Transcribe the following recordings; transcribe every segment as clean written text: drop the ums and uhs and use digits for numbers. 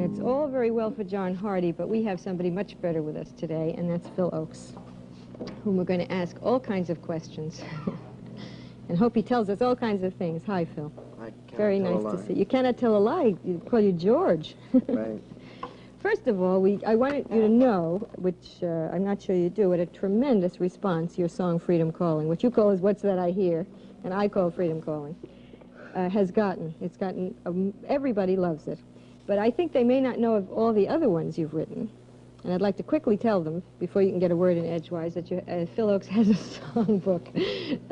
It's all very well for John Hardy, but we have somebody much better with us today, and that's Phil Ochs, whom we're going to ask all kinds of questions and hope he tells us all kinds of things. Hi, Phil. Very nice to see you. You cannot tell a lie. You call you George. Right. First of all, I wanted you to know, which I'm not sure you do, what a tremendous response your song Freedom Calling, which you call is What's That I Hear, and I call Freedom Calling, has gotten. It's gotten, everybody loves it. But I think they may not know of all the other ones you've written. And I'd like to quickly tell them, before you can get a word in edgewise, that Phil Ochs has a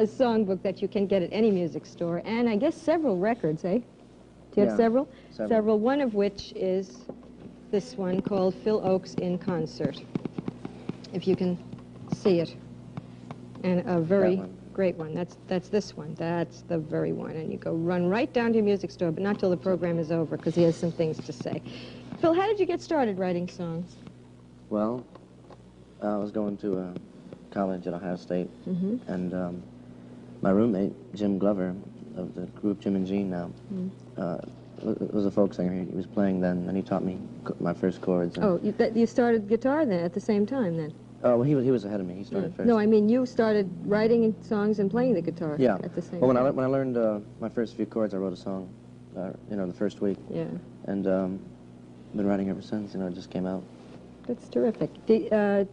songbook that you can get at any music store, and I guess several records, eh? Do you have several? Several, one of which is this one called Phil Ochs in Concert, if you can see it. And a very great one. That's this one. That's the very one. And you go run right down to your music store, but not till the program is over, because he has some things to say. Phil, how did you get started writing songs? Well, I was going to college at Ohio State, and my roommate, Jim Glover, of the group Jim and Jean now, was a folk singer. He was playing then, and he taught me my first chords. Oh, you started guitar then, at the same time then? Oh, well, he was ahead of me. He started first. No, I mean you started writing songs and playing the guitar at the same time. Well, when I learned my first few chords, I wrote a song, the first week. Yeah. And been writing ever since. It just came out. That's terrific. Do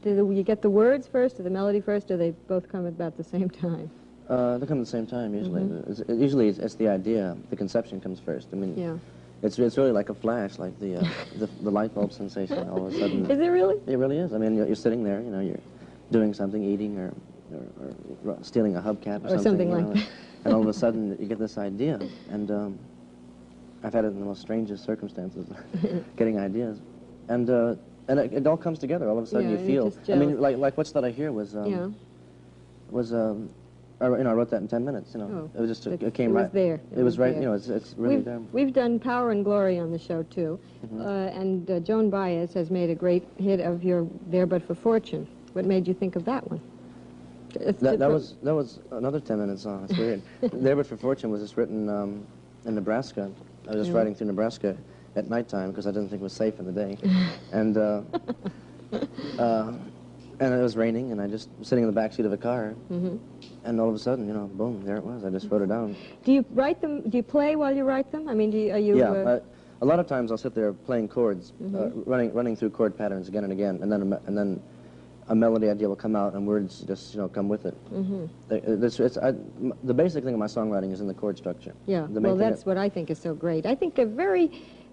you get the words first, or the melody first, or they both come at about the same time? They come at the same time, usually. Usually it's the idea. The conception comes first. I mean, it's really like a flash, like the light bulb sensation. All of a sudden. Is it really? It really is. I mean, you're sitting there, you're doing something, eating, or stealing a hubcap or something like that. And all of a sudden you get this idea. And I've had it in the most strangest circumstances, getting ideas. And it all comes together. All of a sudden, you feel. I mean, like What's That I Hear was I wrote that in 10 minutes. It was just it came right. There. It was right. It's really there. We've done Power and Glory on the show too, and Joan Baez has made a great hit of your There But for Fortune. What made you think of that one? That was another 10-minute song. It's weird. There But for Fortune was just written in Nebraska. I was just riding through Nebraska at nighttime because I didn't think it was safe in the day, and it was raining, and I just was sitting in the back seat of a car, and all of a sudden, boom, there it was. I just wrote it down. Do you write them? Do you play while you write them? I mean, are you? Yeah, a lot of times I'll sit there playing chords, running through chord patterns again and again, and then a melody idea will come out, and words just come with it. The basic thing of my songwriting is in the chord structure. Yeah, well, that's what I think is so great. I think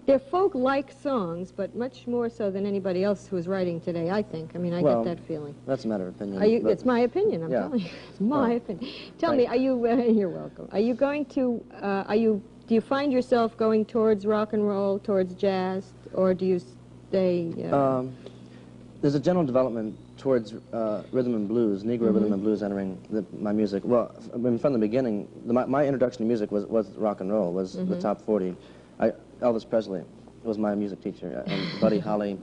they're folk-like songs, but much more so than anybody else who's writing today, I think. I mean, I get that feeling. That's a matter of opinion. It's my opinion, I'm telling you. It's my opinion. Tell me, are you, you're welcome, are you going to, do you find yourself going towards rock and roll, towards jazz, or do you stay... There's a general development towards rhythm and blues, Negro rhythm and blues entering my music. Well, from the beginning, my introduction to music was rock and roll, was the top 40. Elvis Presley was my music teacher, and Buddy Holly,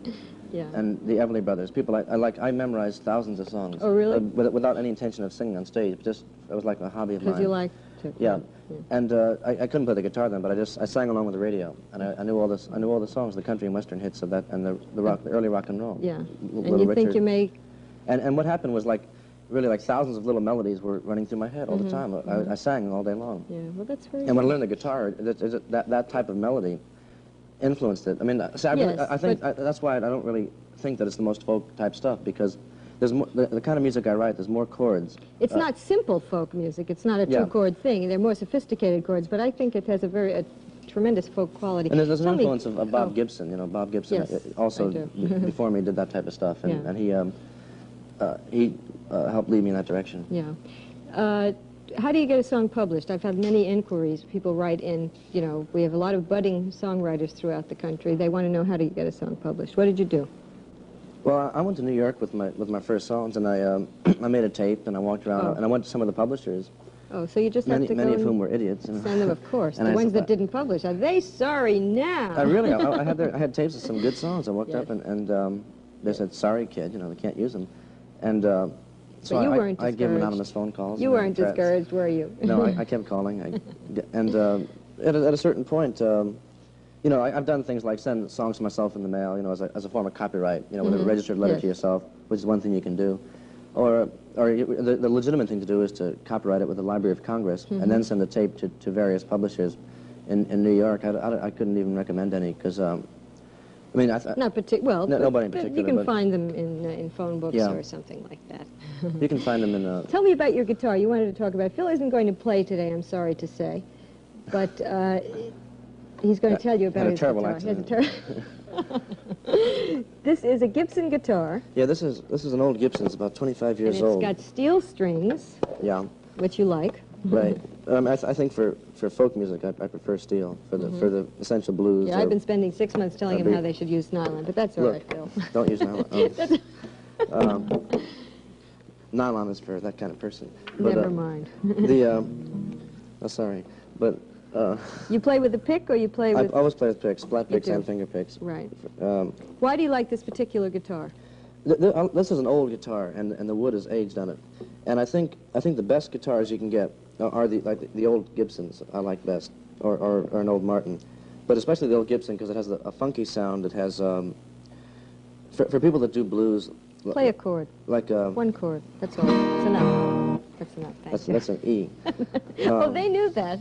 and the Everly Brothers. People I memorized thousands of songs. Oh, really? Without any intention of singing on stage. It was like a hobby of mine. Because you liked to. Yeah. And I couldn't play the guitar then, but I sang along with the radio, and I knew all this. I knew all the songs, the country and western hits of that, and the early rock and roll. Yeah. And you think you may. And what happened was really thousands of little melodies were running through my head all the time. I sang all day long. Yeah, well, that's very. And when I learned the guitar, that type of melody influenced it. I mean, I think that's why I don't really think that it's the most folk type stuff, because there's more, the kind of music I write, there's more chords. It's not simple folk music. It's not a two-chord thing. They're more sophisticated chords, but I think it has a tremendous folk quality. And there's an influence of Bob Gibson. Bob Gibson also before me did that type of stuff, and he helped lead me in that direction. Yeah. How do you get a song published? I've had many inquiries. People write in, we have a lot of budding songwriters throughout the country. They want to know how to get a song published. What did you do? Well, I went to New York with my first songs, and I made a tape, and I walked around, and I went to some of the publishers. Oh, so you just have to go many of whom were idiots. Send them, of course. The ones that didn't publish. Are they sorry now? Really, I had tapes of some good songs. I walked up, and they said, "Sorry, kid, they can't use them." And so I gave them anonymous phone calls. You weren't discouraged, were you? No, I kept calling. And at a certain point, you know, I've done things like send songs to myself in the mail, you know, as a form of copyright, you know, with a registered letter to yourself, which is one thing you can do. Or the legitimate thing to do is to copyright it with the Library of Congress and then send the tape to various publishers in New York. I couldn't even recommend any because, I mean, nobody in particular. You can find them in phone books or something like that. You can find them in. Tell me about your guitar. You wanted to talk about it. Phil isn't going to play today, I'm sorry to say, but he's going to tell you about his guitar. Accident. This is a Gibson guitar. Yeah, this is an old Gibson. It's about 25 years old. It's got steel strings. Yeah. Which you like. Right. I think for folk music, I prefer steel for the essential blues. Yeah, I've been spending 6 months telling him how they should use nylon, but that's all right, Phil. Don't use nylon. Nylon is for that kind of person. But, never mind. Sorry, but. You play with a pick, or you play with? I always play with picks, flat picks and finger picks. Right. Why do you like this particular guitar? This is an old guitar, and the wood is aged on it. And I think the best guitars you can get are the old Gibsons. I like best, or an old Martin, but especially the old Gibson because it has a funky sound. It has for people that do blues. Play a chord. Like one chord. That's all. It's enough. That's enough. Thank you. That's an E. Oh, they knew that.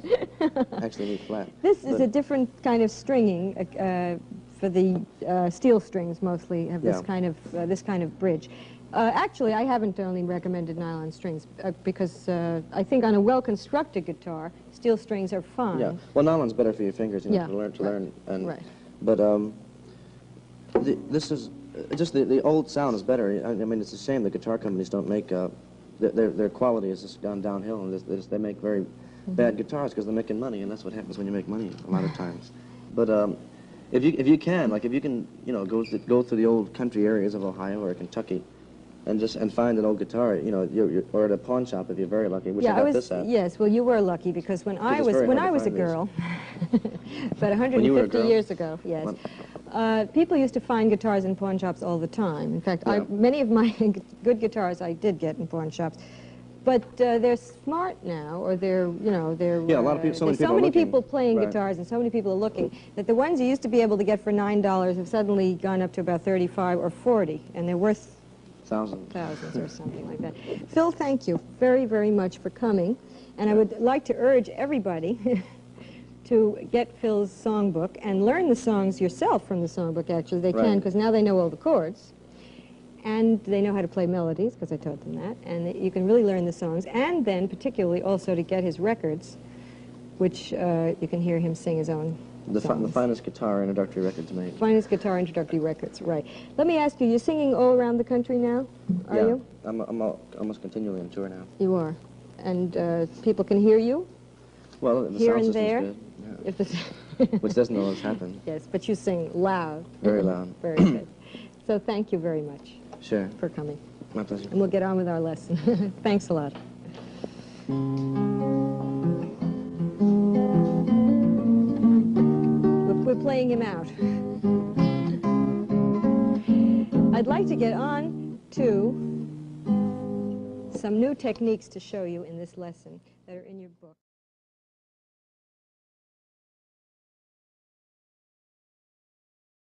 Actually, E flat. This is a different kind of stringing. For the steel strings, mostly have this kind of bridge. Actually, I haven't only recommended nylon strings because I think on a well-constructed guitar, steel strings are fine. Yeah. Well, nylon's better for your fingers. You know, to learn. And, right. But this is just the old sound is better. I mean, it's a shame the guitar companies don't make their quality has just gone downhill, and they make very bad guitars because they're making money, and that's what happens when you make money a lot of times. But if you can, you know, go through the old country areas of Ohio or Kentucky, and find an old guitar, you know, or at a pawn shop if you're very lucky, which I got this at. Yes, well, you were lucky because when I was a girl, about 150 years ago, yes, people used to find guitars in pawn shops all the time. In fact, many of my good guitars I did get in pawn shops. But they're smart now, or they're, you know, they're... Yeah, a lot of people, so many people playing guitars, and so many people are looking, that the ones you used to be able to get for $9 have suddenly gone up to about 35 or 40, and they're worth... Thousands or something like that. Phil, thank you very, very much for coming, and I would like to urge everybody to get Phil's songbook and learn the songs yourself from the songbook, actually. They can, because now they know all the chords. And they know how to play melodies, because I taught them that. And you can really learn the songs. And then, particularly, also to get his records, which you can hear him sing his own songs. The finest guitar introductory records made. Finest guitar introductory records, right. Let me ask you, you're singing all around the country now, are you? I'm almost continually on tour now. You are. And people can hear you? Well, the here sound and there? Good. Yeah. Which doesn't always happen. Yes, but you sing loud. Very loud. Very good. So thank you very much. Sure. For coming. My pleasure. And we'll get on with our lesson. Thanks a lot. We're playing him out. I'd like to get on to some new techniques to show you in this lesson that are in your book.